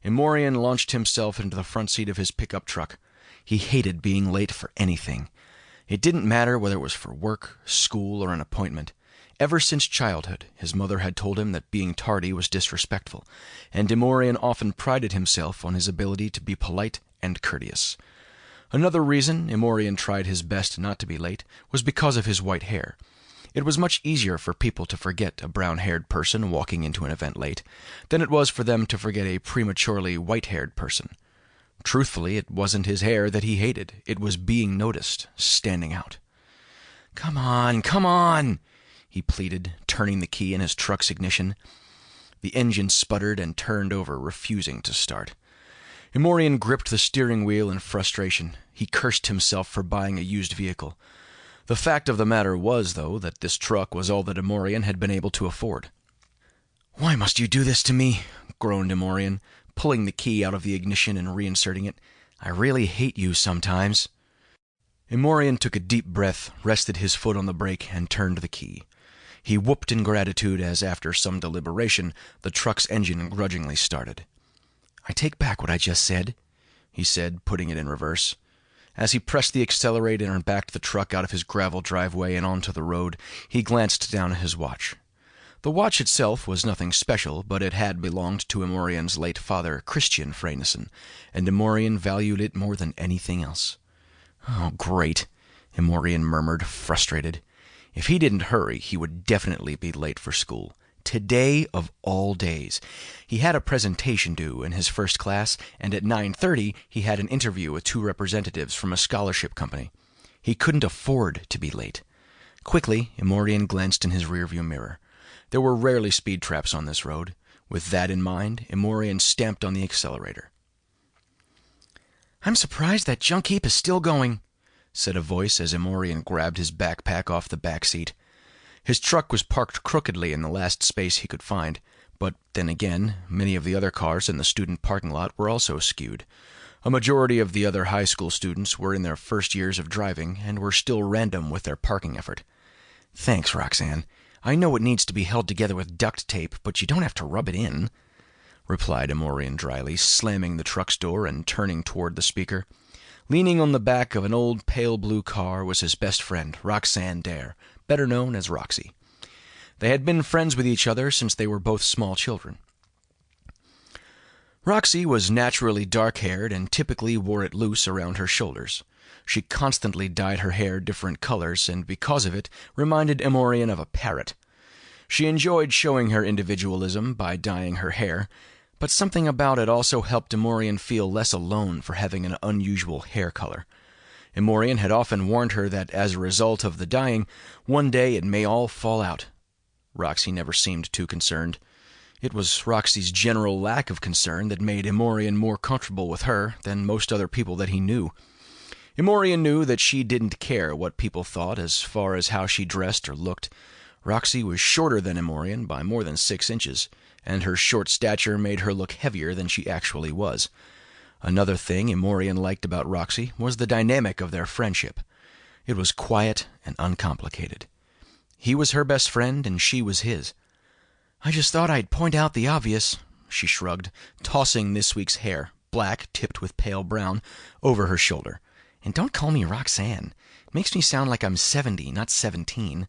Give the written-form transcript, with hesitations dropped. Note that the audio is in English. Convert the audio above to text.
Imorean launched himself into the front seat of his pickup truck. He hated being late for anything. It didn't matter whether it was for work, school, or an appointment. Ever since childhood, his mother had told him that being tardy was disrespectful, and Imorean often prided himself on his ability to be polite and courteous. Another reason Imorean tried his best not to be late was because of his white hair. It was much easier for people to forget a brown-haired person walking into an event late than it was for them to forget a prematurely white-haired person. Truthfully, it wasn't his hair that he hated. It was being noticed, standing out. Come on, he pleaded, turning the key in his truck's ignition. The engine sputtered and turned over, refusing to start. Imorean gripped the steering wheel in frustration. He cursed himself for buying a used vehicle. The fact of the matter was, though, that this truck was all that Imorean had been able to afford. "Why must you do this to me?" groaned Imorean, pulling the key out of the ignition and reinserting it. "I really hate you sometimes." Imorean took a deep breath, rested his foot on the brake, and turned the key. He whooped in gratitude as, after some deliberation, the truck's engine grudgingly started. "I take back what I just said," he said, putting it in reverse. As he pressed the accelerator and backed the truck out of his gravel driveway and onto the road, he glanced down at his watch. The watch itself was nothing special, but it had belonged to Imorean's late father, Christian Frayneson, and Imorean valued it more than anything else. "Oh, great," Imorean murmured, frustrated. If he didn't hurry, he would definitely be late for school. Today of all days. He had a presentation due in his first class, and at 9:30 he had an interview with 2 representatives from a scholarship company. He couldn't afford to be late. Quickly, Imorean glanced in his rearview mirror. There were rarely speed traps on this road. With that in mind, Imorean stamped on the accelerator. "I'm surprised that junk heap is still going," said a voice as Imorean grabbed his backpack off the back seat. His truck was parked crookedly in the last space he could find, but then again, many of the other cars in the student parking lot were also skewed. A majority of the other high school students were in their first years of driving and were still random with their parking effort. "Thanks, Roxanne. I know it needs to be held together with duct tape, but you don't have to rub it in," replied Imorean dryly, slamming the truck's door and turning toward the speaker. Leaning on the back of an old pale blue car was his best friend, Roxanne Dare, better known as Roxy. They had been friends with each other since they were both small children. Roxy was naturally dark-haired and typically wore it loose around her shoulders. She constantly dyed her hair different colors, and because of it, reminded Imorean of a parrot. She enjoyed showing her individualism by dyeing her hair, but something about it also helped Imorean feel less alone for having an unusual hair color. Imorean had often warned her that as a result of the dyeing, one day it may all fall out. Roxy never seemed too concerned. It was Roxy's general lack of concern that made Imorean more comfortable with her than most other people that he knew. Imorean knew that she didn't care what people thought as far as how she dressed or looked. Roxy was shorter than Imorean by more than 6 inches, and her short stature made her look heavier than she actually was. Another thing Imorean liked about Roxy was the dynamic of their friendship. It was quiet and uncomplicated. He was her best friend, and she was his. "I just thought I'd point out the obvious," she shrugged, tossing this week's hair, black tipped with pale brown, over her shoulder. "And don't call me Roxanne. It makes me sound like I'm 70, not 17.